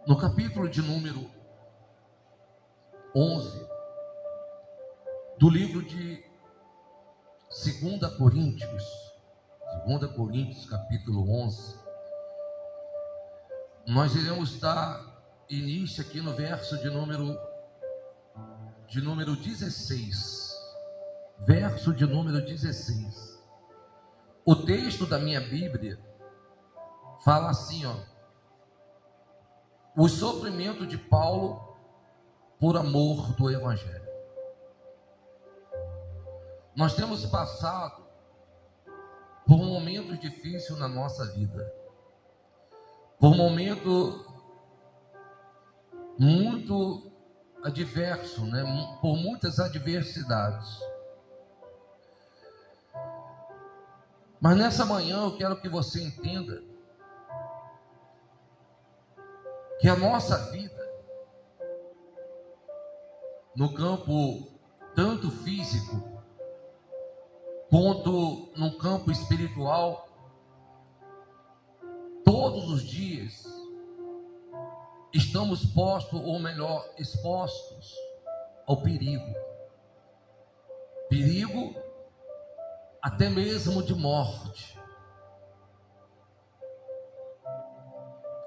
No capítulo de número 11 do livro de 2 Coríntios capítulo 11, nós iremos dar início aqui no verso de número 16. Verso de número 16. O texto da minha Bíblia fala assim, ó: o sofrimento de Paulo por amor do Evangelho. Nós temos passado por um momento difícil na nossa vida, por um momento muito adverso, né? Por muitas adversidades. Mas nessa manhã eu quero que você entenda que a nossa vida, no campo tanto físico quanto no campo espiritual, todos os dias estamos postos, ou melhor, expostos ao perigo. Perigo até mesmo de morte.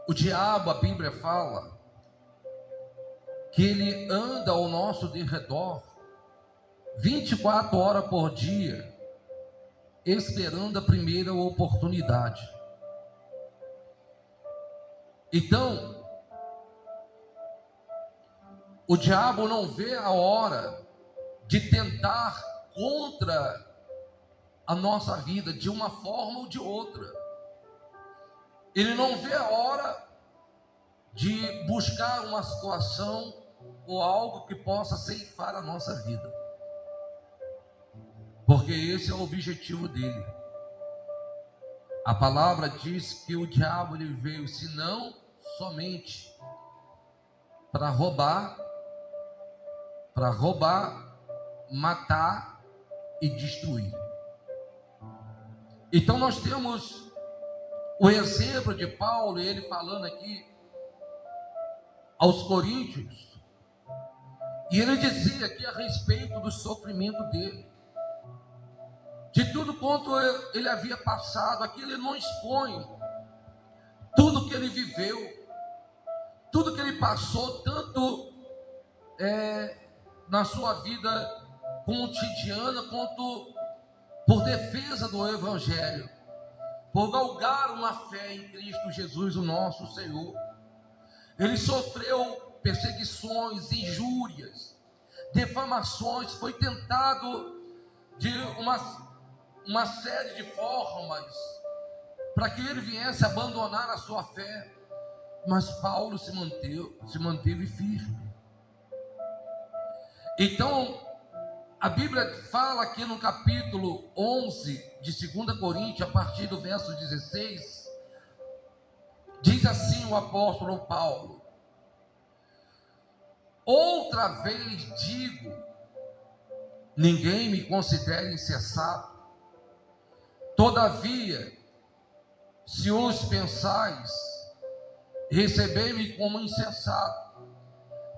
O diabo, a Bíblia fala que ele anda ao nosso derredor 24 horas por dia, esperando a primeira oportunidade. Então, o diabo não vê a hora de tentar contra a nossa vida de uma forma ou de outra. Ele não vê a hora de buscar uma situação ou algo que possa ceifar a nossa vida, porque esse é o objetivo dele. A palavra diz que o diabo ele veio senão somente para roubar, matar e destruir. Então nós temos o exemplo de Paulo, ele falando aqui aos Coríntios, e ele dizia aqui a respeito do sofrimento dele, de tudo quanto ele havia passado. Aqui ele não expõe tudo que ele viveu, tudo que ele passou, tanto na sua vida cotidiana, quanto por defesa do Evangelho, por galgar uma fé em Cristo Jesus, o nosso Senhor. Ele sofreu perseguições, injúrias, defamações, foi tentado de uma série de formas para que ele viesse abandonar a sua fé, mas Paulo se manteve firme. Então, a Bíblia fala aqui no capítulo 11 de 2 Coríntios, a partir do verso 16, diz assim o apóstolo Paulo: outra vez digo, ninguém me considere insensato. Todavia, se os pensais, recebei-me como insensato,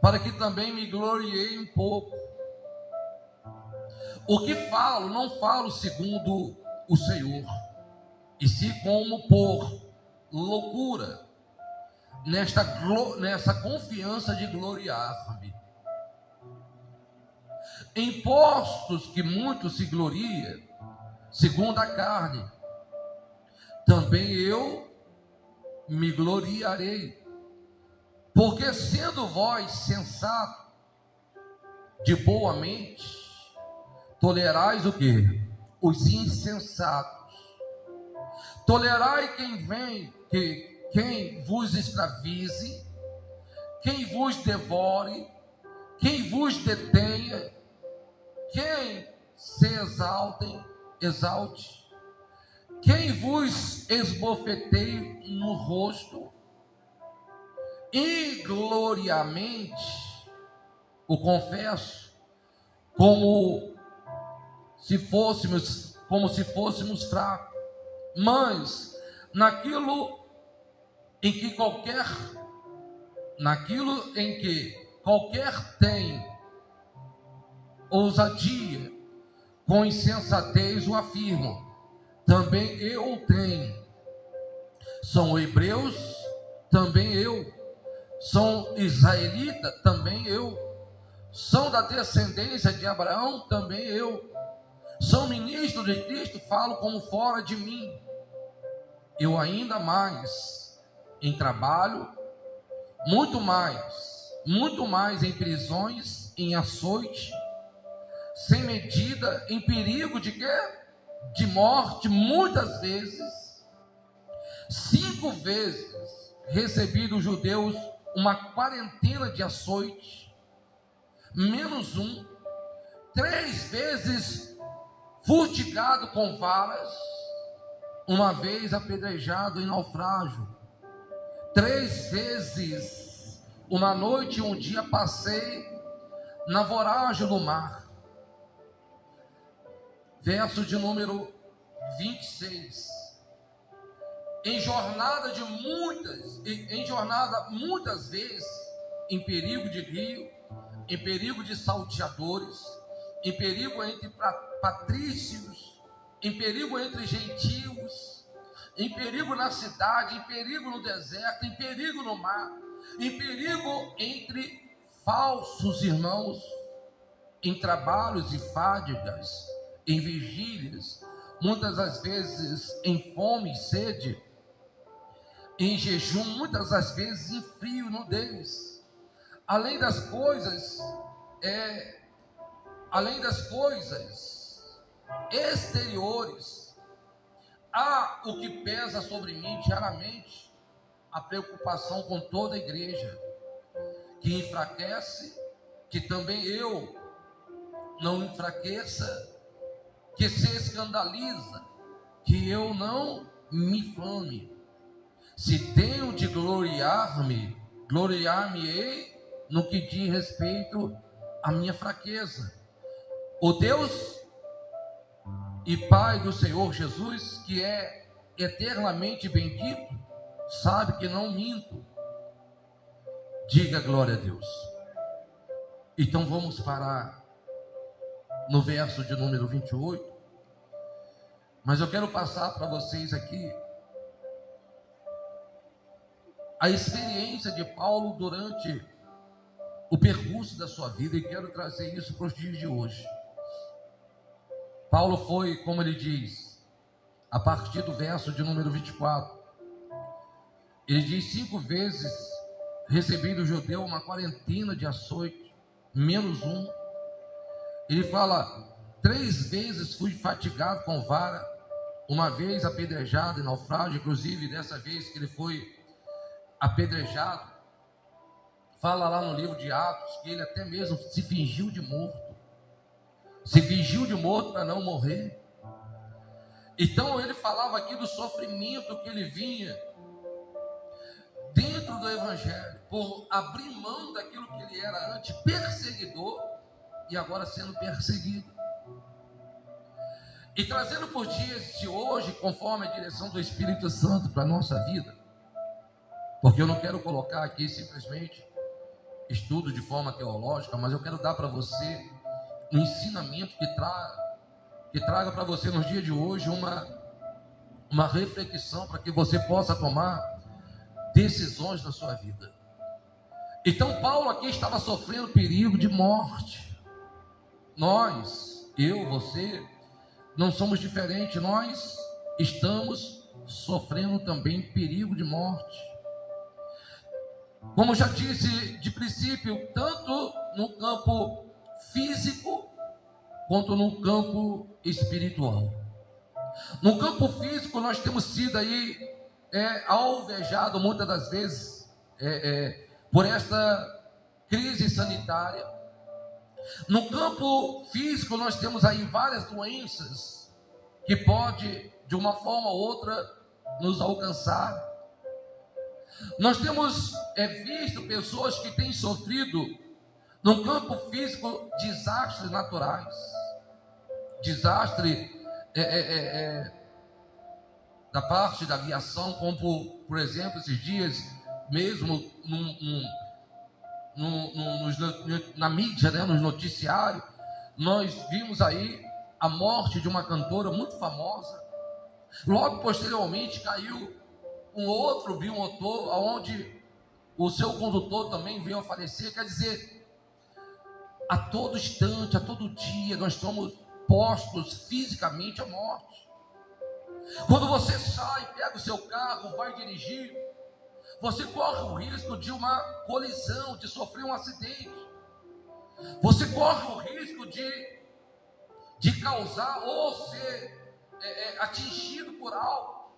para que também me gloriei um pouco. O que falo, não falo segundo o Senhor, e sim como por loucura, nessa confiança de gloriar-me. Em postos que muito se gloria, segundo a carne, também eu me gloriarei, porque sendo vós sensato, de boa mente, tolerais o quê? Os insensatos. Tolerai quem vos escravize, quem vos devore, quem vos detenha, quem se exalte, quem vos esbofeteie no rosto. Ingloriamente o confesso, como se fôssemos fracos, mas naquilo em que qualquer naquilo em que qualquer tem ousadia, com insensatez o afirmo, também eu tenho. São hebreus, também eu. São israelita, também eu. São da descendência de Abraão, também eu. São ministros de Cristo, falo como fora de mim. Eu ainda mais em trabalho, muito mais em prisões, em açoite, sem medida, em perigo de quê? De morte, muitas vezes. 5 vezes recebi dos judeus uma quarentena de açoite, menos um. 3 vezes fustigado com varas, uma vez apedrejado em naufrágio. 3 vezes, uma noite e um dia passei na voragem do mar. Verso de número 26. Em jornada muitas vezes, em perigo de rio, em perigo de salteadores, em perigo entre patrícios, em perigo entre gentios, em perigo na cidade, em perigo no deserto, em perigo no mar, em perigo entre falsos irmãos, em trabalhos e fadigas, em vigílias, muitas das vezes em fome e sede, em jejum, muitas das vezes em frio e nudez. Além das coisas exteriores, há o que pesa sobre mim diariamente, a preocupação com toda a igreja, que enfraquece, que também eu não enfraqueça, que se escandaliza, que eu não me inflame. Se tenho de gloriar-me-ei no que diz respeito à minha fraqueza. O Deus e Pai do Senhor Jesus, que é eternamente bendito, sabe que não minto. Diga glória a Deus. Então vamos parar no verso de número 28. Mas eu quero passar para vocês aqui a experiência de Paulo durante o percurso da sua vida, e quero trazer isso para os dias de hoje. Paulo foi, como ele diz, a partir do verso de número 24, ele diz: 5 vezes recebi do judeu uma quarentena de açoite, menos um. Ele fala: 3 vezes fui fatigado com vara, uma vez apedrejado em naufrágio. Inclusive dessa vez que ele foi apedrejado, fala lá no livro de Atos que ele até mesmo se fingiu de morto para não morrer. Então ele falava aqui do sofrimento que ele vinha dentro do evangelho, por abrir mão daquilo que ele era antes, perseguidor, e agora sendo perseguido, e trazendo por dias de hoje, conforme a direção do Espírito Santo para a nossa vida. Porque eu não quero colocar aqui simplesmente estudo de forma teológica, mas eu quero dar para você um ensinamento que traga para você nos dias de hoje uma reflexão, para que você possa tomar decisões na sua vida. Então Paulo aqui estava sofrendo perigo de morte. Nós, eu, você, não somos diferentes. Nós estamos sofrendo também perigo de morte. Como já disse de princípio, tanto no campo físico quanto no campo espiritual. No campo físico nós temos sido aí alvejado muitas das vezes por esta crise sanitária. No campo físico nós temos aí várias doenças que pode de uma forma ou outra nos alcançar. Nós temos visto pessoas que têm sofrido no campo físico desastres naturais, desastre da parte da aviação, como por exemplo esses dias mesmo na mídia, né, nos noticiários, nós vimos aí a morte de uma cantora muito famosa. Logo posteriormente caiu um outro bimotor, onde o seu condutor também veio a falecer. Quer dizer, a todo instante, a todo dia, nós estamos postos fisicamente à morte. Quando você sai, pega o seu carro, vai dirigir, você corre o risco de uma colisão, de sofrer um acidente. Você corre o risco de causar ou ser atingido por algo.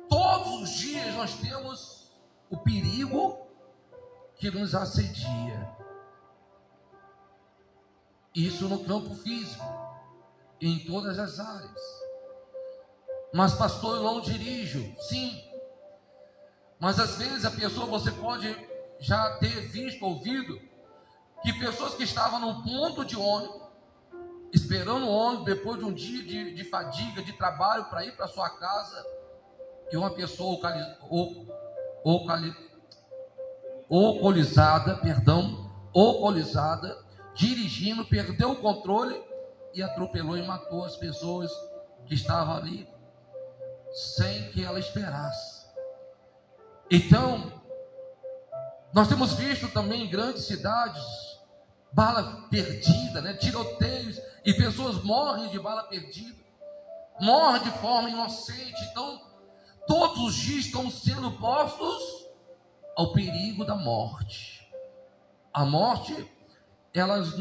Todos os dias nós temos o perigo que nos assedia. Isso no campo físico, em todas as áreas. Mas pastor, eu não dirijo. Sim. Mas às vezes a pessoa, você pode já ter visto, ouvido, que pessoas que estavam num ponto de ônibus, esperando o ônibus depois de um dia de fadiga, de trabalho, para ir para sua casa, e uma pessoa alcoolizada, dirigindo, perdeu o controle e atropelou e matou as pessoas que estavam ali, sem que ela esperasse. Então, nós temos visto também em grandes cidades bala perdida, né? Tiroteios, e pessoas morrem de bala perdida, morrem de forma inocente. Então, todos os dias estão sendo postos ao perigo da morte. A morte, elas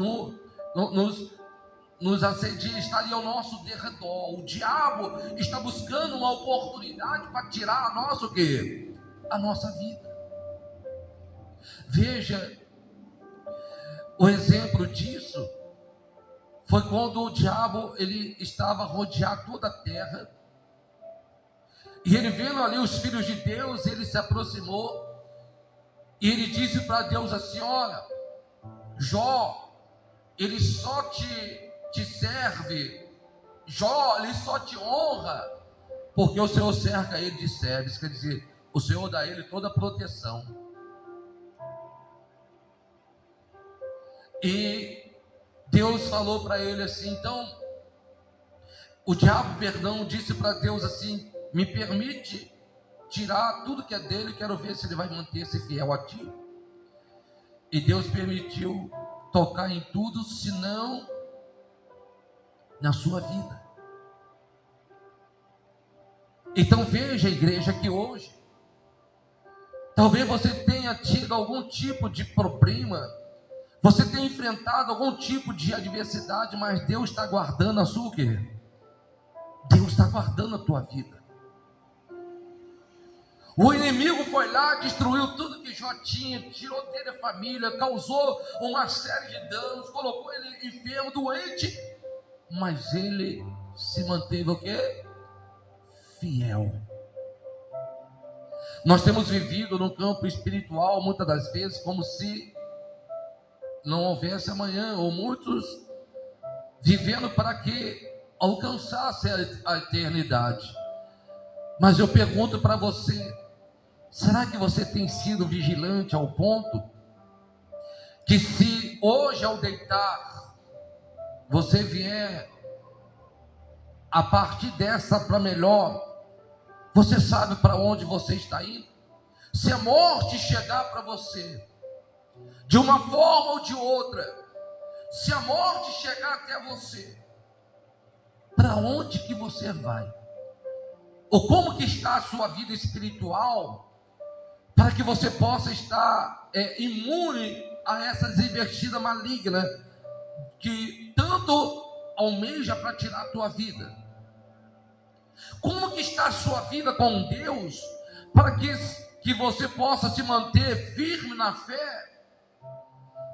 nos assedia, está ali ao nosso derredor. O diabo está buscando uma oportunidade para tirar a nossa o quê? A nossa vida. Veja, o exemplo disso foi quando o diabo ele estava a rodear toda a terra, e ele vendo ali os filhos de Deus, ele se aproximou e ele disse para Deus assim: olha, Jó, ele só te serve, Jó, ele só te honra porque o Senhor cerca ele de servos. Quer dizer, o Senhor dá a ele toda a proteção. E Deus falou para ele assim, então, o diabo, disse para Deus assim: me permite tirar tudo que é dele, quero ver se ele vai manter-se fiel a ti. E Deus permitiu tocar em tudo, senão na sua vida. Então veja, igreja, que hoje talvez você tenha tido algum tipo de problema, você tenha enfrentado algum tipo de adversidade, mas Deus está guardando a sua o quê? Deus está guardando a tua vida. O inimigo foi lá, destruiu tudo que Jó tinha, tirou dele a família, causou uma série de danos, colocou ele enfermo, doente, mas ele se manteve o quê? Fiel. Nós temos vivido no campo espiritual muitas das vezes como se não houvesse amanhã, ou muitos vivendo para que alcançasse a eternidade. Mas eu pergunto para você, será que você tem sido vigilante ao ponto que, se hoje ao deitar você vier a partir dessa para melhor, você sabe para onde você está indo? Se a morte chegar para você de uma forma ou de outra, se a morte chegar até você, para onde que você vai? Ou como que está a sua vida espiritual, para que você possa estar imune a essas investidas malignas que tanto almeja para tirar a tua vida? Como que está a sua vida com Deus, para que você possa se manter firme na fé?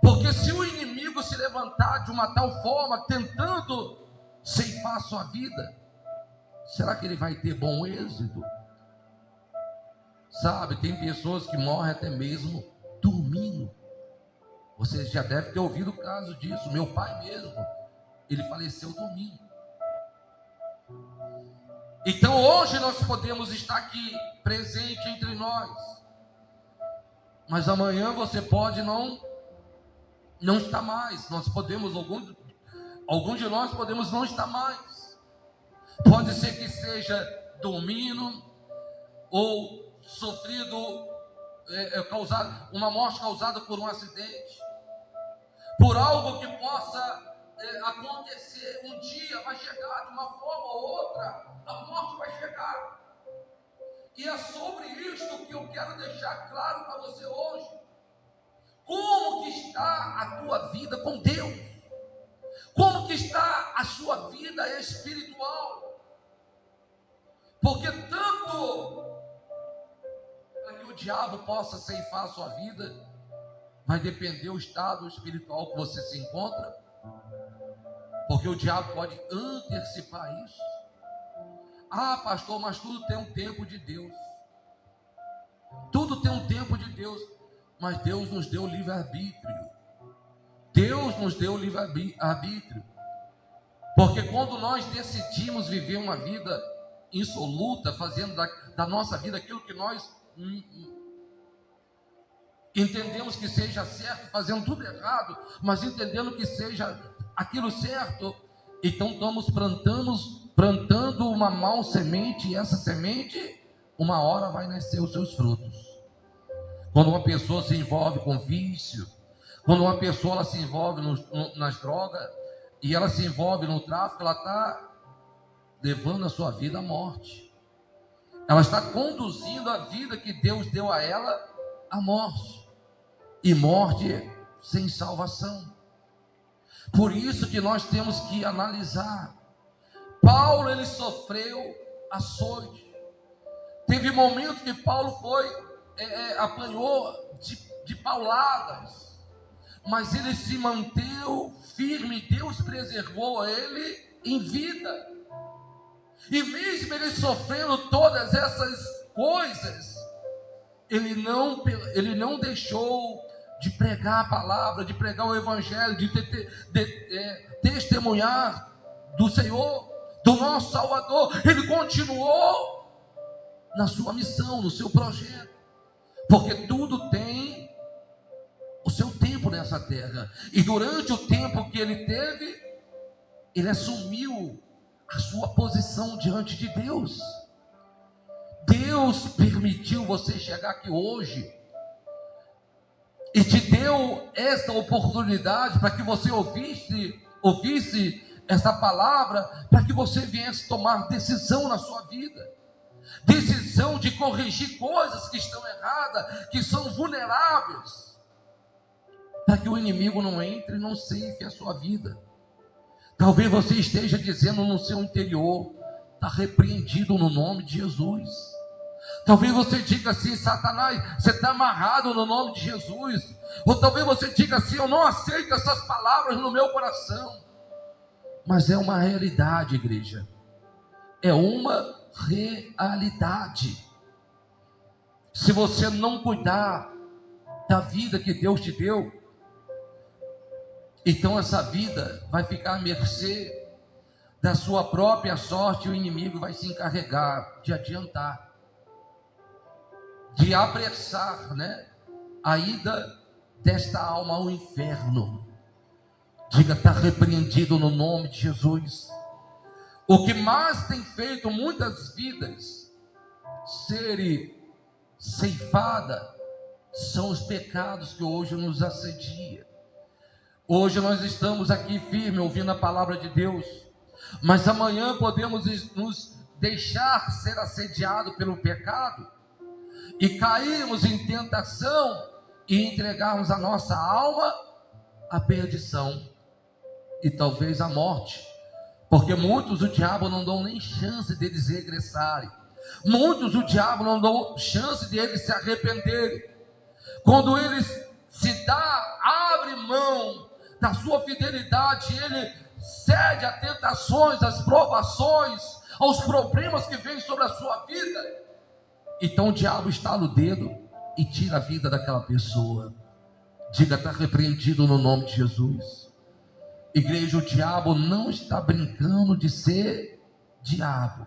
Porque se o inimigo se levantar de uma tal forma, tentando ceifar a sua vida, será que ele vai ter bom êxito? Sabe, tem pessoas que morrem até mesmo dormindo. Você já deve ter ouvido o caso disso. Meu pai mesmo, ele faleceu dormindo. Então hoje nós podemos estar aqui presente entre nós, mas amanhã você pode não não está mais. Nós podemos, alguns de nós podemos não estar mais. Pode ser que seja dormindo ou sofrido, uma morte causada por um acidente, por algo que possa acontecer. Um dia vai chegar, de uma forma ou outra, a morte vai chegar. E é sobre isto que eu quero deixar claro para você hoje. Como que está a tua vida com Deus? Como que está a sua vida espiritual? Porque tanto para que o diabo possa ceifar a sua vida, vai depender do estado espiritual que você se encontra. Porque o diabo pode antecipar isso. Ah, pastor, mas tudo tem um tempo de Deus. Tudo tem um tempo de Deus. Mas Deus nos deu livre-arbítrio. Deus nos deu livre-arbítrio. Porque quando nós decidimos viver uma vida insoluta, fazendo da nossa vida aquilo que nós entendemos que seja certo, fazendo tudo errado, mas entendendo que seja aquilo certo, então estamos plantando uma mau semente, e essa semente, uma hora vai nascer os seus frutos. Quando uma pessoa se envolve com vício, quando uma pessoa ela se envolve nas drogas, e ela se envolve no tráfico, ela está levando a sua vida à morte. Ela está conduzindo a vida que Deus deu a ela à morte. E morte sem salvação. Por isso que nós temos que analisar. Paulo, ele sofreu açoite. Teve momentos que Paulo apanhou de pauladas, mas ele se manteve firme. Deus preservou ele em vida. E mesmo ele sofrendo todas essas coisas, ele não deixou de pregar a palavra, de pregar o evangelho, de testemunhar do Senhor, do nosso Salvador. Ele continuou na sua missão, no seu projeto, porque tudo tem o seu tempo nessa terra. E durante o tempo que ele teve, ele assumiu a sua posição diante de Deus. Deus permitiu você chegar aqui hoje e te deu esta oportunidade para que você ouvisse essa palavra, para que você viesse tomar decisão na sua vida, decisão de corrigir coisas que estão erradas, que são vulneráveis, para que o inimigo não entre e não ceife a sua vida. Talvez você esteja dizendo no seu interior: está repreendido no nome de Jesus. Talvez você diga assim: Satanás, você está amarrado no nome de Jesus. Ou talvez você diga assim: eu não aceito essas palavras no meu coração. Mas é uma realidade, igreja. É uma realidade. Se você não cuidar da vida que Deus te deu, então essa vida vai ficar à mercê da sua própria sorte. E o inimigo vai se encarregar de adiantar, de apressar, a ida desta alma ao inferno. Diga: está repreendido no nome de Jesus. O que mais tem feito muitas vidas serem ceifadas são os pecados que hoje nos assediam. Hoje nós estamos aqui firmes ouvindo a palavra de Deus, mas amanhã podemos nos deixar ser assediados pelo pecado e cairmos em tentação e entregarmos a nossa alma à perdição e talvez à morte. Porque muitos o diabo não dão nem chance deles regressarem. Muitos o diabo não dão chance de eles se arrependerem. Quando eles abre mão da sua fidelidade, ele cede a tentações, às provações, aos problemas que vêm sobre a sua vida, então o diabo estala o dedo e tira a vida daquela pessoa. Diga: está repreendido no nome de Jesus. Igreja, o diabo não está brincando de ser diabo.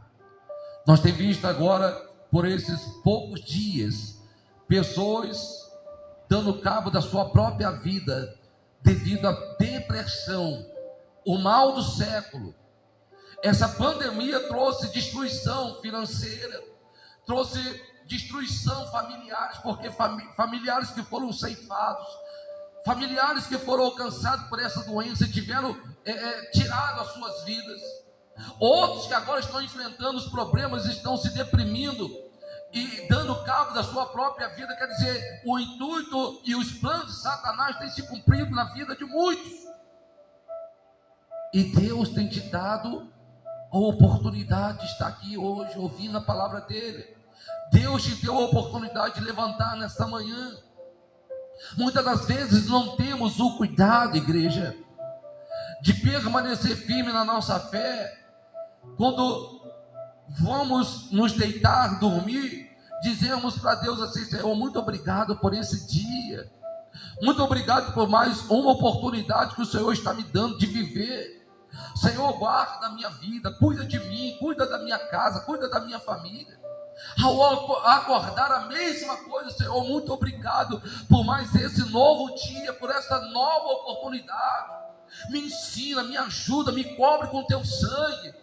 Nós temos visto agora, por esses poucos dias, pessoas dando cabo da sua própria vida, devido à depressão, o mal do século. Essa pandemia trouxe destruição financeira, trouxe destruição familiares, porque familiares que foram ceifados, familiares que foram alcançados por essa doença e tiveram tirado as suas vidas. Outros que agora estão enfrentando os problemas, estão se deprimindo e dando cabo da sua própria vida. Quer dizer, o intuito e os planos de Satanás têm se cumprido na vida de muitos. E Deus tem te dado a oportunidade de estar aqui hoje, ouvindo a palavra dele. Deus te deu a oportunidade de levantar nesta manhã. Muitas das vezes não temos o cuidado, igreja, de permanecer firme na nossa fé. Quando vamos nos deitar, dormir, dizemos para Deus assim: Senhor, muito obrigado por esse dia, muito obrigado por mais uma oportunidade que o Senhor está me dando de viver. Senhor, guarda a minha vida, cuida de mim, cuida da minha casa, cuida da minha família. Ao acordar, a mesma coisa: Senhor, muito obrigado por mais esse novo dia, por essa nova oportunidade. Me ensina, me ajuda, me cobre com teu sangue.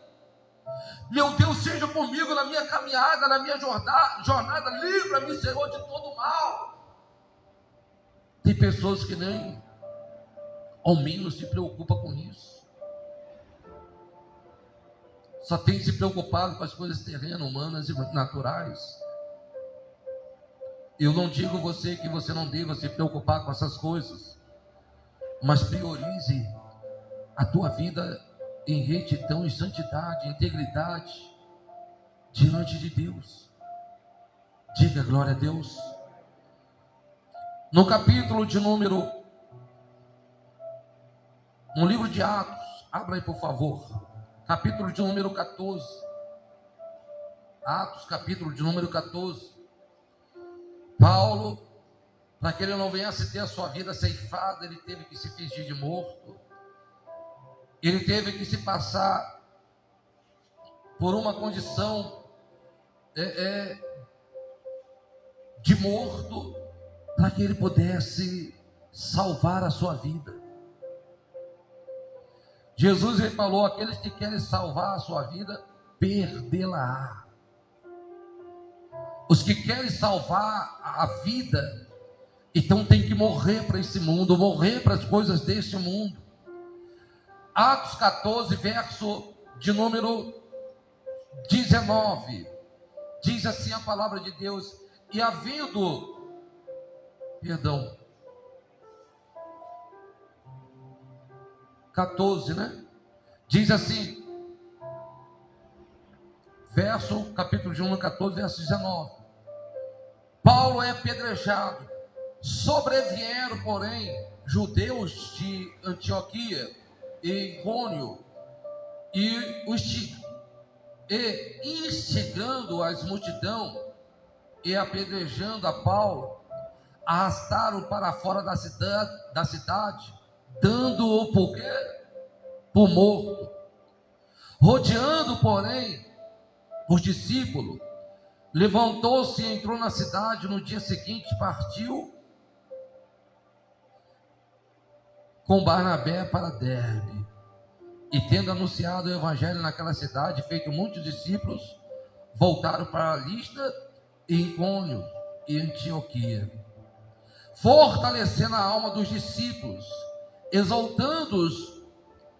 Meu Deus, seja comigo na minha caminhada, na minha jornada. Livra-me, Senhor, de todo mal. Tem pessoas que nem ao menos se preocupam com isso. Só tem se preocupado com as coisas terrenas, humanas e naturais. Eu não digo você que você não deva se preocupar com essas coisas, mas priorize a tua vida em retidão, em santidade, em integridade diante de Deus. Diga glória a Deus. No capítulo de número, no livro de Atos, abra aí por favor, capítulo de número 14. Atos, capítulo de número 14. Paulo, para que ele não viesse ter a sua vida ceifada, ele teve que se fingir de morto. Ele teve que se passar por uma condição de morto, para que ele pudesse salvar a sua vida. Jesus, ele falou: aqueles que querem salvar a sua vida, perdê-la-á. Os que querem salvar a vida, então tem que morrer para esse mundo, morrer para as coisas deste mundo. Atos 14, verso de número 19, diz assim a palavra de Deus: e havendo, 14, né? Diz assim, capítulo de número 14, verso 19: Paulo é apedrejado. Sobrevieram, porém, judeus de Antioquia e Icônio, e instigando as multidão e apedrejando a Paulo, arrastaram para fora da cidade, dando-o por morto. Rodeando, porém, os discípulos, levantou-se e entrou na cidade. No dia seguinte partiu com Barnabé para Derbe, e tendo anunciado o evangelho naquela cidade, feito muitos discípulos, voltaram para Listra e Icônio e Antioquia, fortalecendo a alma dos discípulos, exaltando-os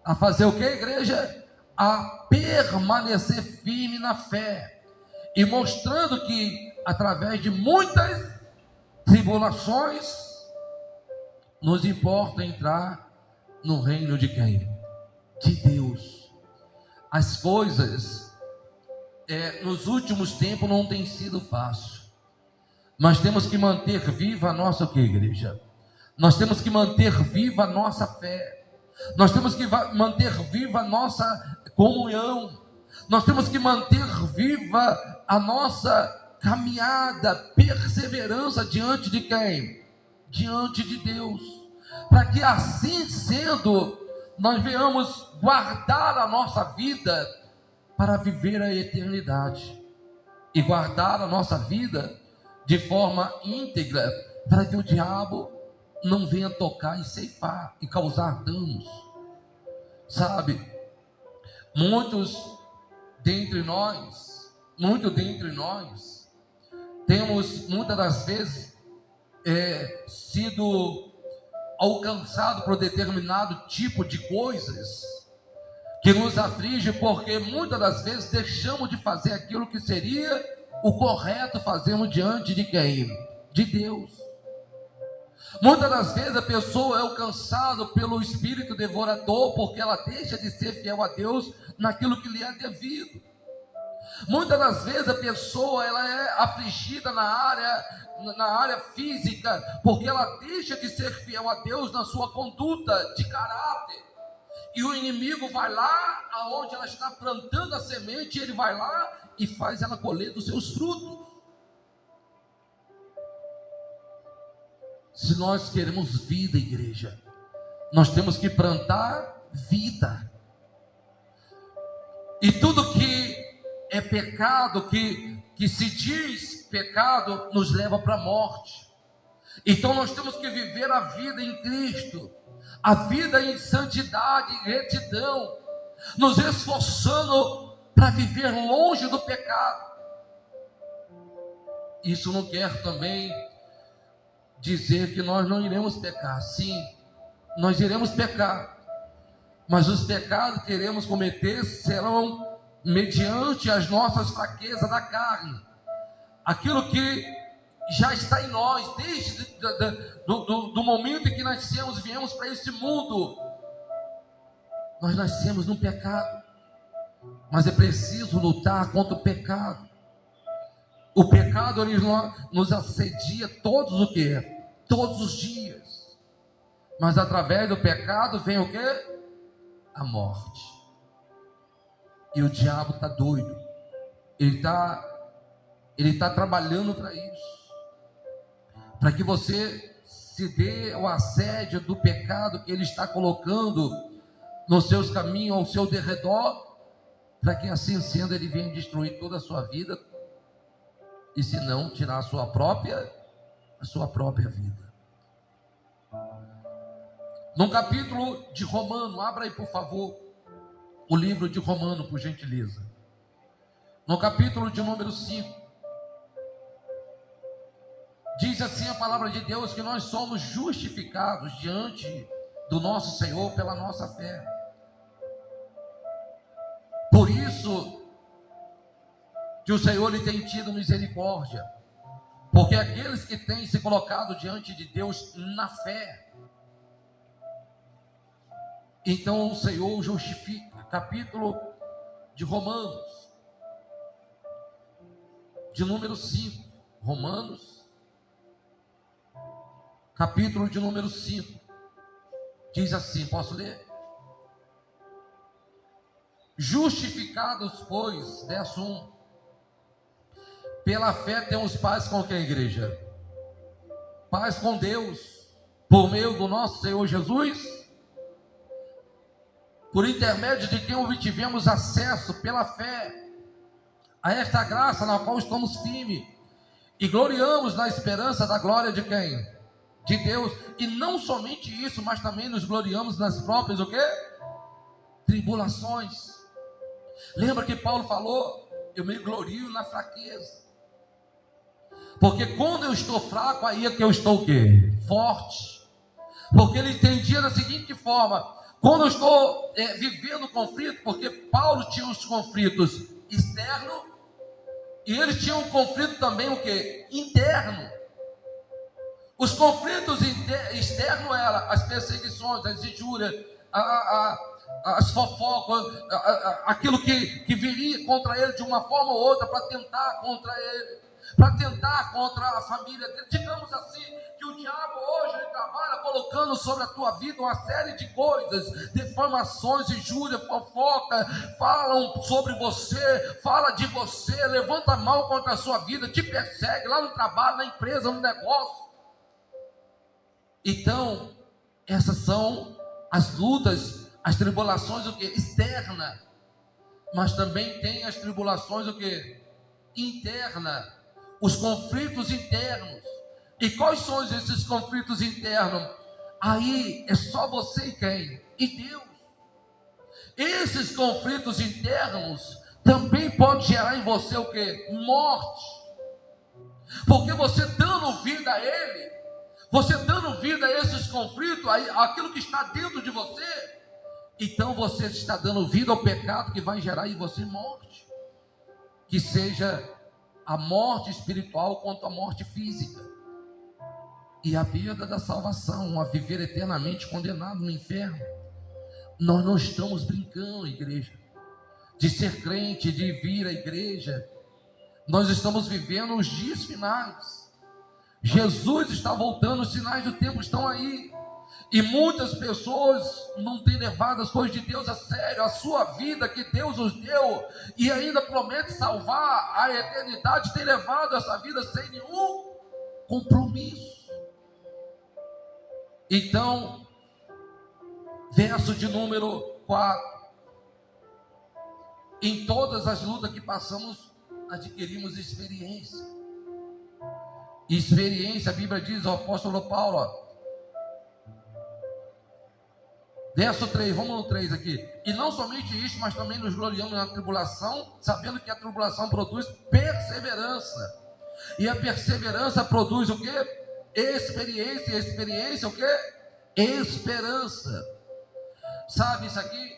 a fazer o que, igreja? A permanecer firme na fé, e mostrando que através de muitas tribulações nos importa entrar no reino de quem? De Deus. As coisas nos últimos tempos não tem sido fácil, mas temos que manter viva a nossa o que, igreja? Nós temos que manter viva a nossa fé, nós temos que manter viva a nossa comunhão, nós temos que manter viva a nossa caminhada, perseverança diante de quem? Diante de Deus, para que assim sendo, nós venhamos guardar a nossa vida para viver a eternidade, e guardar a nossa vida de forma íntegra, para que o diabo não venha tocar e ceifar e causar danos. Sabe, muitos dentre nós temos muitas das vezes sido alcançado por determinado tipo de coisas que nos aflige, porque muitas das vezes deixamos de fazer aquilo que seria o correto fazermos diante de quem? De Deus. Muitas das vezes a pessoa é alcançada pelo espírito devorador, porque ela deixa de ser fiel a Deus naquilo que lhe é devido. Muitas das vezes a pessoa ela é afligida na área física, porque ela deixa de ser fiel a Deus na sua conduta de caráter. E o inimigo vai lá aonde ela está plantando a semente, ele vai lá e faz ela colher dos seus frutos. Se nós queremos vida, igreja, nós temos que plantar vida. E tudo que é pecado, que se diz pecado, nos leva para a morte. Então nós temos que viver a vida em Cristo, a vida em santidade e retidão, nos esforçando para viver longe do pecado. Isso não quer também dizer que nós não iremos pecar. Sim, nós iremos pecar, mas os pecados que iremos cometer serão mediante as nossas fraquezas da carne, aquilo que já está em nós desde do momento em que nascemos, viemos para esse mundo. Nós nascemos no pecado, mas é preciso lutar contra o pecado. O pecado ele nos assedia todos o quê? Todos os dias. Mas através do pecado vem o quê? A morte. E o diabo está doido. Ele está trabalhando para isso. Para que você se dê ao assédio do pecado que ele está colocando nos seus caminhos, ao seu derredor, para que assim sendo ele venha destruir toda a sua vida, e se não, tirar a sua própria vida. No capítulo de Romano, abra aí por favor, o livro de Romano, por gentileza. No capítulo de número 5, diz assim a palavra de Deus, que nós somos justificados diante do nosso Senhor pela nossa fé. Por isso que o Senhor lhe tem tido misericórdia, porque aqueles que têm se colocado diante de Deus na fé, então o Senhor justifica. Capítulo de Romanos, de número 5, Romanos, capítulo de número 5, diz assim, posso ler? Justificados, pois, verso 1, pela fé temos paz com quem, igreja? Paz com Deus, por meio do nosso Senhor Jesus, por intermédio de quem obtivemos acesso pela fé a esta graça na qual estamos firmes e gloriamos na esperança da glória de quem? De Deus. E não somente isso, mas também nos gloriamos nas próprias o quê? Tribulações. Lembra que Paulo falou: eu me glorio na fraqueza, porque quando eu estou fraco, aí é que eu estou o quê? Forte. Porque ele entendia da seguinte forma: quando eu estou vivendo conflito, porque Paulo tinha os conflitos externos, e eles tinham um conflito também o quê? Interno. Os conflitos externos eram as perseguições, as injúrias, as fofocas, aquilo que viria contra ele de uma forma ou outra para tentar contra ele, para tentar contra a família dele. Digamos assim, que o diabo hoje ele trabalha colocando sobre a tua vida uma série de coisas, difamações, injúria, fofoca, falam sobre você, fala de você, levanta a mão contra a sua vida, te persegue lá no trabalho, na empresa, no negócio. Então, essas são as lutas, as tribulações o que? Externa, mas também tem as tribulações o que? Interna, os conflitos internos. E quais são esses conflitos internos? Aí é só você e quem? E Deus. Esses conflitos internos também pode gerar em você o quê? Morte. Porque você dando vida a ele, você dando vida a esses conflitos, aquilo que está dentro de você, então você está dando vida ao pecado que vai gerar em você morte. Que seja a morte espiritual quanto a morte física. E a perda da salvação, a viver eternamente condenado no inferno. Nós não estamos brincando, igreja, de ser crente, de vir à igreja. Nós estamos vivendo os dias finais. Jesus está voltando, os sinais do tempo estão aí. E muitas pessoas não têm levado as coisas de Deus a sério, a sua vida que Deus nos deu, e ainda promete salvar a eternidade, tem levado essa vida sem nenhum compromisso. Então, verso de número 4. Em todas as lutas que passamos, adquirimos experiência. Experiência, a Bíblia diz, o apóstolo Paulo, verso 3, vamos no 3 aqui. E não somente isso, mas também nos gloriamos na tribulação, sabendo que a tribulação produz perseverança. E a perseverança produz o quê? Experiência. E a experiência o quê? Esperança. Sabe, isso aqui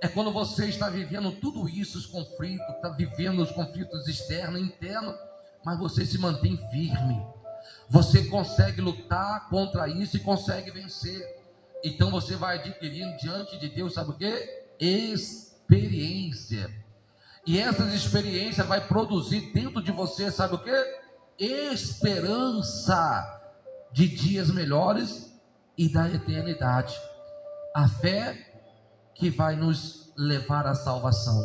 é quando você está vivendo tudo isso, os conflitos, está vivendo os conflitos externos e internos, mas você se mantém firme. Você consegue lutar contra isso e consegue vencer. Então você vai adquirindo diante de Deus, sabe o quê? Experiência. E essas experiências vai produzir dentro de você, sabe o quê? Esperança de dias melhores e da eternidade. A fé que vai nos levar à salvação.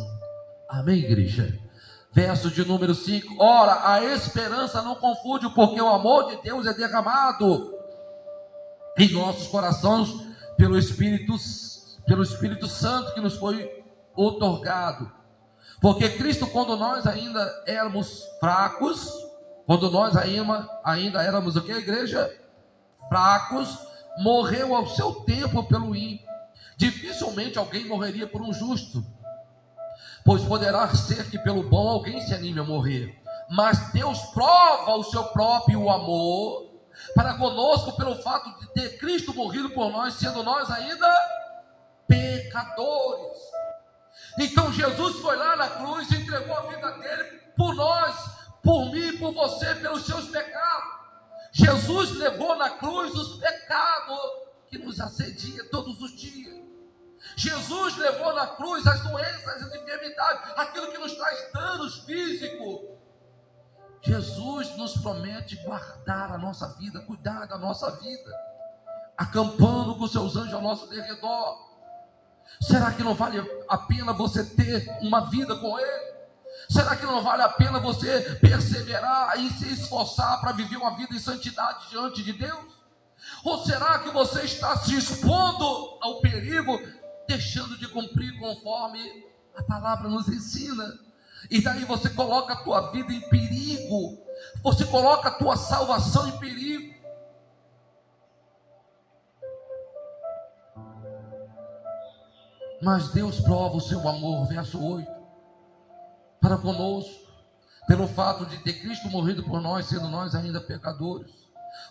Amém, igreja? Verso de número 5. Ora, a esperança não confunde, porque o amor de Deus é derramado em nossos corações pelo Espírito Santo que nos foi outorgado. Porque Cristo, quando nós ainda éramos fracos, quando nós ainda éramos o que, igreja? Fracos, morreu ao seu tempo pelo ímpio. Dificilmente alguém morreria por um justo, pois poderá ser que pelo bom alguém se anime a morrer. Mas Deus prova o seu próprio amor para conosco pelo fato de ter Cristo morrido por nós, sendo nós ainda pecadores. Então Jesus foi lá na cruz e entregou a vida dele por nós, por mim e por você, pelos seus pecados. Jesus levou na cruz os pecados que nos assedia todos os dias. Jesus levou na cruz as doenças, as enfermidades, aquilo que nos traz danos físicos. Jesus nos promete guardar a nossa vida, cuidar da nossa vida, acampando com seus anjos ao nosso derredor. Será que não vale a pena você ter uma vida com Ele? Será que não vale a pena você perseverar e se esforçar para viver uma vida em santidade diante de Deus? Ou será que você está se expondo ao perigo, deixando de cumprir conforme a palavra nos ensina? E daí você coloca a tua vida em perigo, você coloca a tua salvação em perigo. Mas Deus prova o seu amor, verso 8, para conosco, pelo fato de ter Cristo morrido por nós, sendo nós ainda pecadores.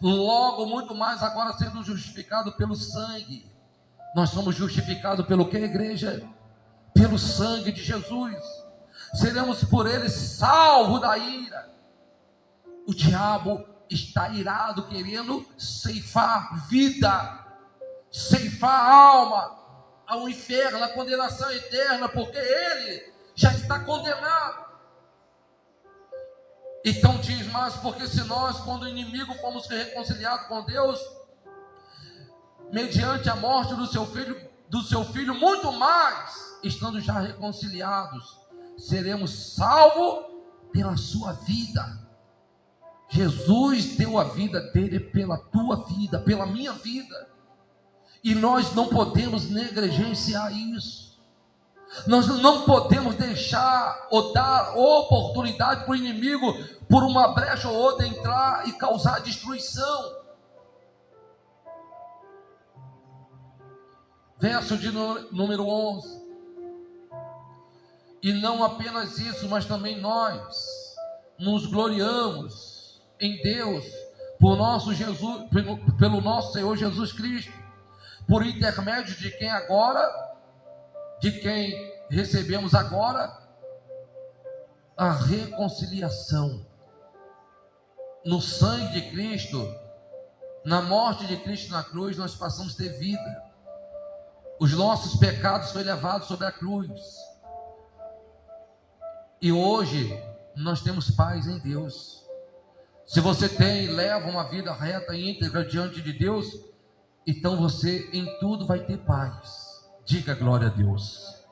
Logo, muito mais agora sendo justificado pelo sangue. Nós somos justificados pelo que, igreja? Pelo sangue de Jesus. Seremos por ele salvos da ira. O diabo está irado, querendo ceifar vida, ceifar alma ao inferno, à condenação eterna, porque ele já está condenado. Então diz, mas porque se nós, quando inimigo, fomos reconciliados com Deus, mediante a morte do seu filho, muito mais, estando já reconciliados, seremos salvos pela sua vida. Jesus deu a vida dele pela tua vida, pela minha vida, e nós não podemos negligenciar isso. Nós não podemos deixar ou dar oportunidade para o inimigo, por uma brecha ou outra, entrar e causar destruição. Verso de número 11. E não apenas isso, mas também nós nos gloriamos em Deus por nosso Jesus, pelo nosso Senhor Jesus Cristo, por intermédio de quem recebemos agora a reconciliação. No sangue de Cristo, na morte de Cristo na cruz, nós passamos a ter vida. Os nossos pecados foram levados sobre a cruz. E hoje nós temos paz em Deus. Se você leva uma vida reta e íntegra diante de Deus, então você em tudo vai ter paz. Diga glória a Deus.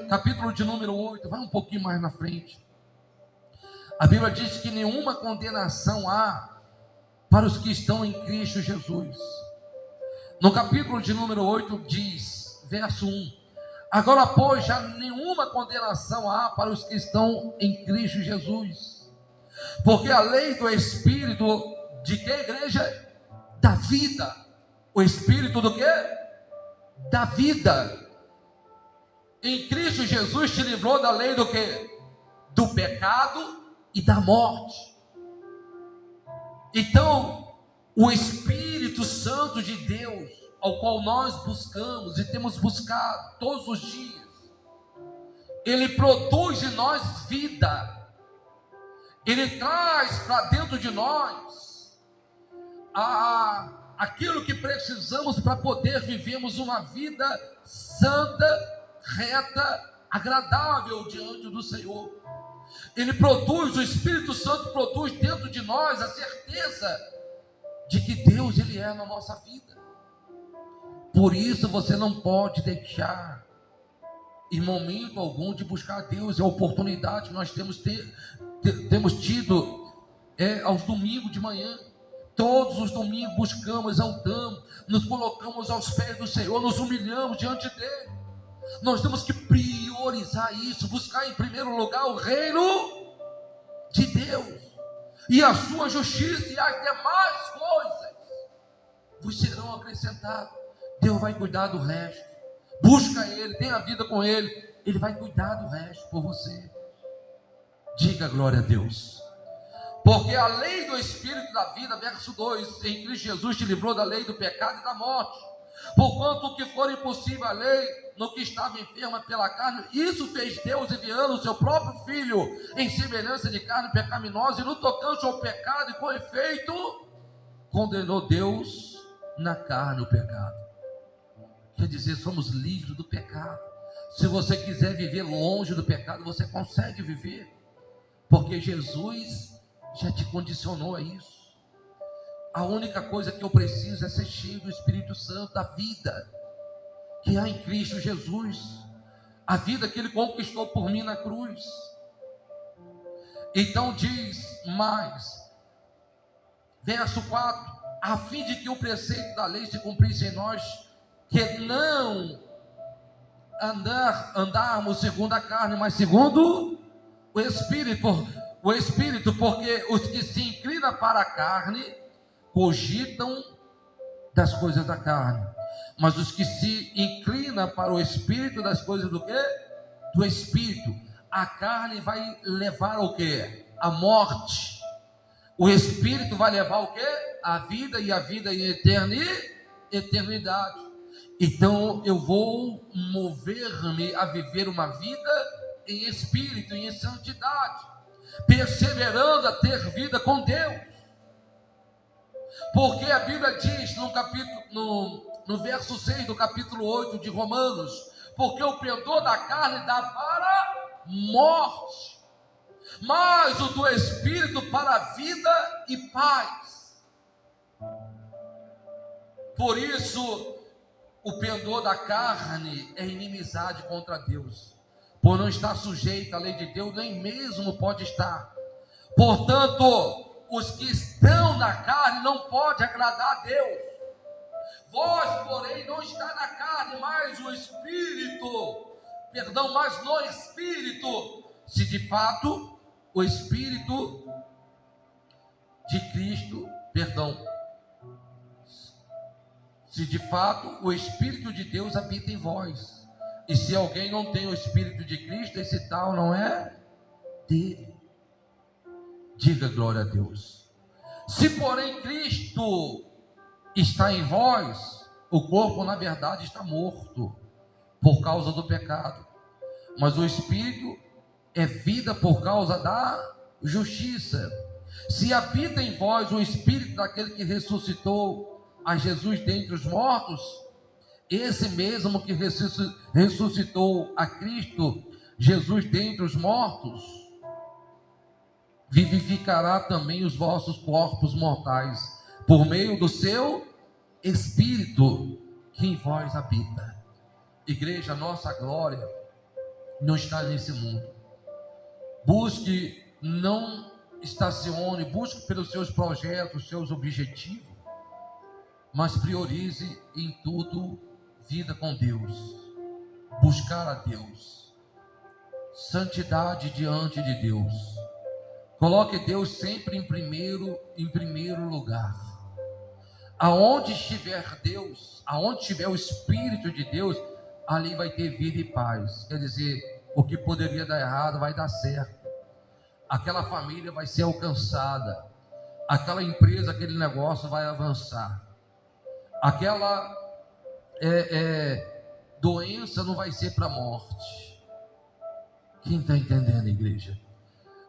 Capítulo de número 8, vai um pouquinho mais na frente. A Bíblia diz que nenhuma condenação há para os que estão em Cristo Jesus. No capítulo de número 8 diz, verso 1: agora, pois, já nenhuma condenação há para os que estão em Cristo Jesus. Porque a lei do Espírito, de que, igreja? Da vida. O Espírito do que? Da vida. Em Cristo Jesus te livrou da lei do que? Do pecado e da morte. Então, o Espírito Santo de Deus, ao qual nós buscamos e temos buscado todos os dias, ele produz em nós vida. Ele traz para dentro de nós aquilo que precisamos para poder vivermos uma vida santa, reta, agradável diante do Senhor. Ele produz, o Espírito Santo produz dentro de nós a certeza de que Deus, ele é na nossa vida. Por isso você não pode deixar em momento algum de buscar a Deus. É a oportunidade que nós temos tido aos domingos de manhã. Todos os domingos buscamos, exaltamos, nos colocamos aos pés do Senhor, nos humilhamos diante dele. Nós temos que priorizar isso, buscar em primeiro lugar o reino de Deus e a sua justiça, e as demais coisas vos serão acrescentadas. Deus vai cuidar do resto. Busca ele, tenha vida com ele, ele vai cuidar do resto por você. Diga glória a Deus. Porque a lei do Espírito da vida, verso 2, em Cristo Jesus te livrou da lei do pecado e da morte. Porquanto o que for impossível a lei, no que estava enferma pela carne, isso fez Deus, enviando o seu próprio Filho em semelhança de carne pecaminosa, e no tocante ao pecado, e com efeito condenou Deus na carne o pecado. Quer dizer, somos livres do pecado. Se você quiser viver longe do pecado, você consegue viver, porque Jesus já te condicionou a isso. A única coisa que eu preciso é ser cheio do Espírito Santo, da vida que há em Cristo Jesus, a vida que ele conquistou por mim na cruz. Então diz mais, verso 4: a fim de que o preceito da lei se cumprisse em nós, que não andarmos segundo a carne, mas segundo o Espírito, porque os que se inclinam para a carne cogitam das coisas da carne, mas os que se inclinam para o Espírito, das coisas do quê? Do Espírito. A carne vai levar ao quê? A morte. O Espírito vai levar o quê? A vida, e a vida em eternidade. Então eu vou mover-me a viver uma vida em Espírito e em santidade, perseverando a ter vida com Deus. Porque a Bíblia diz no verso 6 do capítulo 8 de Romanos: porque o pendor da carne dá para morte, mas o do Espírito para vida e paz. Por isso, o pendor da carne é inimizade contra Deus, por não estar sujeito à lei de Deus, nem mesmo pode estar. Portanto, os que estão na carne não podem agradar a Deus, Vós, porém, não está na carne, mas no Espírito. Mas no Espírito. Se de fato o Espírito de Cristo, se de fato o Espírito de Deus habita em vós. E se alguém não tem o Espírito de Cristo, esse tal não é dele. Diga glória a Deus. Se porém Cristo está em vós, o corpo na verdade está morto por causa do pecado, mas o Espírito é vida por causa da justiça. Se habita em vós o Espírito daquele que ressuscitou a Jesus dentre os mortos, esse mesmo que ressuscitou a Cristo Jesus dentre os mortos, vivificará também os vossos corpos mortais, por meio do seu Espírito que em vós habita. Igreja, nossa glória não está nesse mundo. Busque, não estacione, busque pelos seus projetos, seus objetivos, mas priorize em tudo vida com Deus, buscar a Deus, santidade diante de Deus. Coloque Deus sempre em primeiro lugar. Aonde estiver Deus, aonde estiver o Espírito de Deus, ali vai ter vida e paz. Quer dizer, o que poderia dar errado vai dar certo. Aquela família vai ser alcançada. Aquela empresa, aquele negócio vai avançar. Aquela doença não vai ser para a morte. Quem está entendendo, igreja?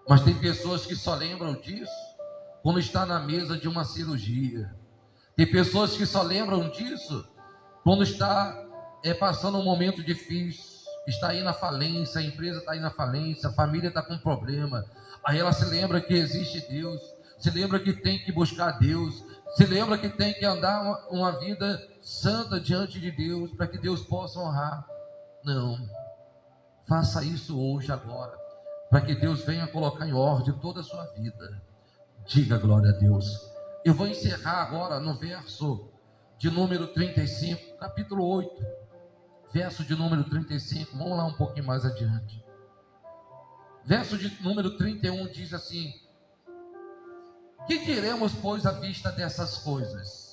Mas tem pessoas que só lembram disso quando está na mesa de uma cirurgia. Tem pessoas que só lembram disso quando está passando um momento difícil, está aí na falência, a empresa está aí na falência, a família está com problema. Aí ela se lembra que existe Deus, se lembra que tem que buscar Deus, se lembra que tem que andar uma vida santa diante de Deus, para que Deus possa honrar. Não, faça isso hoje, agora, para que Deus venha colocar em ordem toda a sua vida. Diga glória a Deus. Eu vou encerrar agora no verso de número 35, capítulo 8, verso de número 35, vamos lá um pouquinho mais adiante. Verso de número 31 diz assim: que diremos, pois, à vista dessas coisas?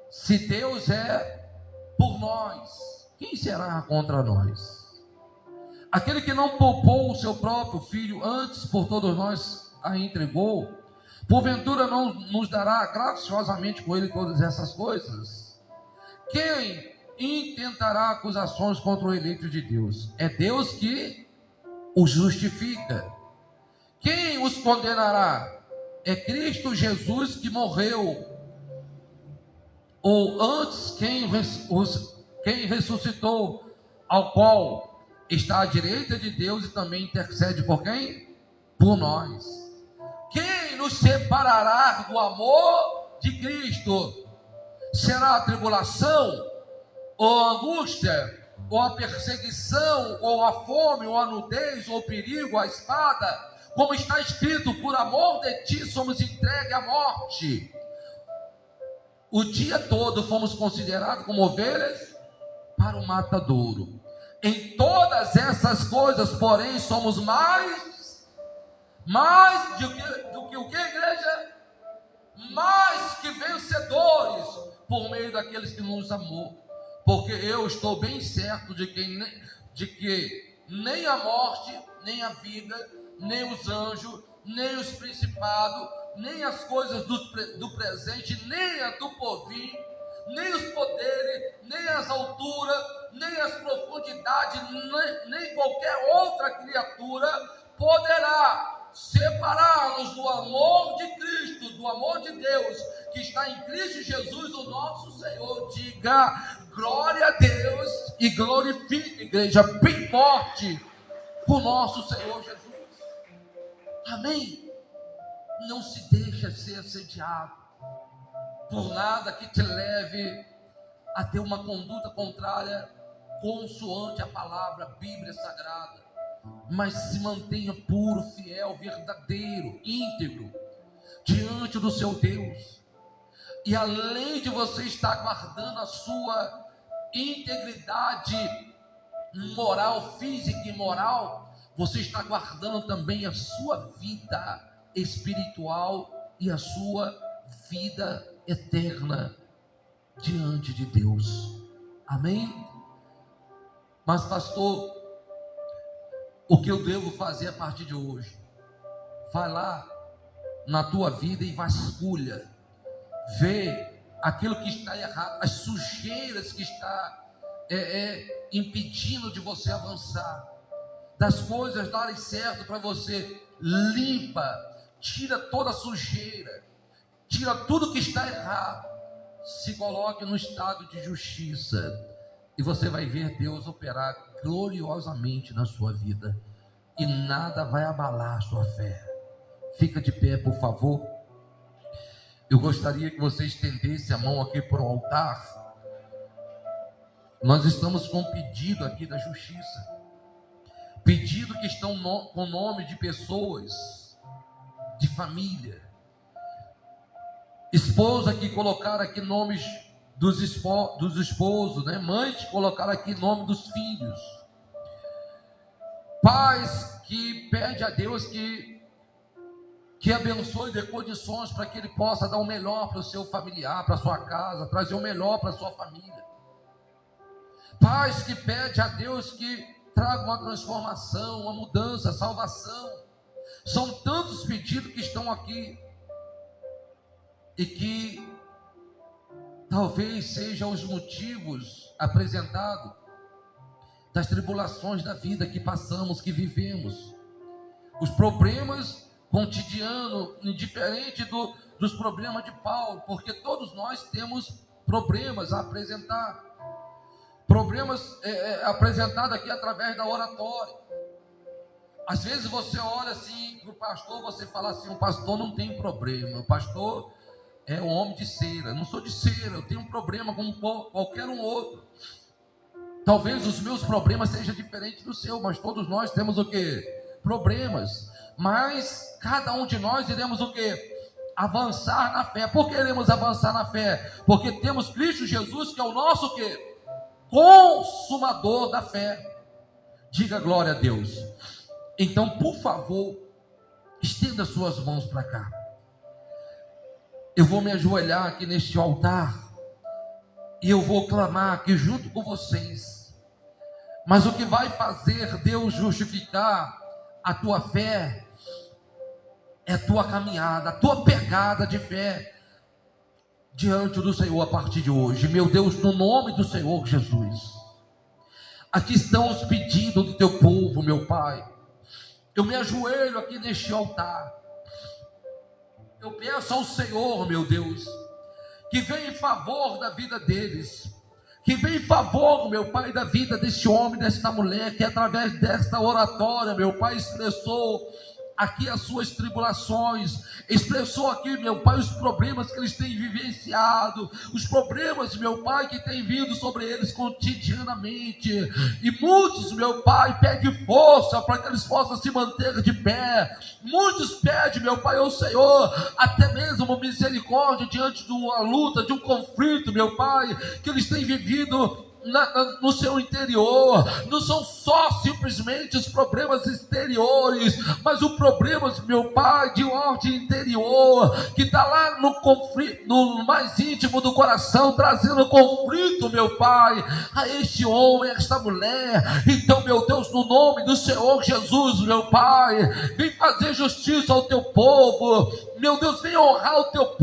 Se Deus é por nós, quem será contra nós? Aquele que não poupou o seu próprio filho, antes por todos nós a entregou, porventura não nos dará graciosamente com ele todas essas coisas? Quem intentará acusações contra o eleito de Deus? É Deus que os justifica. Quem os condenará? É Cristo Jesus que morreu, ou antes quem ressuscitou, ao qual está à direita de Deus e também intercede por quem? Por nós. Quem nos separará do amor de Cristo? Será a tribulação, ou a angústia, ou a perseguição, ou a fome, ou a nudez, ou o perigo, a espada? Como está escrito: por amor de ti somos entregues à morte. O dia todo fomos considerados como ovelhas para o matadouro. Em todas essas coisas, porém, somos mais do que o que, igreja? Mais que vencedores, por meio daqueles que nos amou. Porque eu estou bem certo de que nem a morte, nem a vida, nem os anjos, nem os principados, nem as coisas do presente, nem a do porvir, nem os poderes, nem as alturas, nem as profundidades, nem qualquer outra criatura poderá separar-nos do amor de Cristo, do amor de Deus, que está em Cristo Jesus, o nosso Senhor. Diga glória a Deus e glorifique, igreja, bem forte, o nosso Senhor Jesus. Amém? Não se deixe ser assediado por nada que te leve a ter uma conduta contrária, consoante a palavra, a Bíblia Sagrada. Mas se mantenha puro, fiel, verdadeiro, íntegro diante do seu Deus. E além de você estar guardando a sua integridade moral, física e moral, você está guardando também a sua vida espiritual e a sua vida eterna diante de Deus. Amém? Mas pastor, o que eu devo fazer a partir de hoje? Vai lá na tua vida e vasculha, vê aquilo que está errado, as sujeiras que está impedindo de você avançar, das coisas darem certo para você. Limpa, tira toda a sujeira, tira tudo que está errado, se coloque no estado de justiça, e você vai ver Deus operar gloriosamente na sua vida, e nada vai abalar a sua fé. Fica de pé, por favor. Eu gostaria que você estendesse a mão aqui para o altar. Nós estamos com um pedido aqui da justiça, pedido que estão com nome de pessoas, de família, esposa que colocaram aqui nomes dos esposos, né? Mães que colocaram aqui nome dos filhos, pais que pedem a Deus que abençoe e dê condições para que Ele possa dar o melhor para o seu familiar, para a sua casa, trazer o melhor para a sua família. Pais que pedem a Deus que traga uma transformação, uma mudança, salvação. São tantos pedidos que estão aqui, e que talvez sejam os motivos apresentados das tribulações da vida que passamos, que vivemos, os problemas cotidianos, indiferente dos problemas de Paulo, porque todos nós temos problemas a apresentar, problemas apresentados aqui através da oratória. Às vezes você olha assim para o pastor, você fala assim: o pastor não tem problema, o pastor é um homem de cera. Eu não sou de cera, eu tenho um problema como qualquer um outro. Talvez os meus problemas sejam diferentes do seu, mas todos nós temos o quê? Problemas. Mas cada um de nós iremos o quê? Avançar na fé. Por que iremos avançar na fé? Porque temos Cristo Jesus, que é o nosso o quê? Consumador da fé. Diga glória a Deus. Então, por favor, estenda suas mãos para cá. Eu vou me ajoelhar aqui neste altar e eu vou clamar aqui junto com vocês. Mas o que vai fazer Deus justificar a tua fé é a tua caminhada, a tua pegada de fé diante do Senhor a partir de hoje. Meu Deus, no nome do Senhor Jesus, aqui estão os pedidos do teu povo, meu Pai. Eu me ajoelho aqui neste altar. Eu peço ao Senhor, meu Deus, que venha em favor da vida deles, que venha em favor, meu Pai, da vida deste homem, desta mulher, que através desta oratória, meu Pai, expressou aqui as suas tribulações, expressou aqui, meu Pai, os problemas que eles têm vivenciado, os problemas, meu Pai, que têm vindo sobre eles cotidianamente, e muitos, meu Pai, pedem força para que eles possam se manter de pé. Muitos pedem, meu Pai, ao Senhor, até mesmo misericórdia diante de uma luta, de um conflito, meu Pai, que eles têm vivido no seu interior. Não são só simplesmente os problemas exteriores, mas os problemas, meu Pai, de ordem interior, que está lá no conflito, no mais íntimo do coração, trazendo conflito, meu Pai, a este homem, a esta mulher. Então, meu Deus, no nome do Senhor Jesus, meu Pai, vem fazer justiça ao teu povo, meu Deus, vem honrar o teu povo.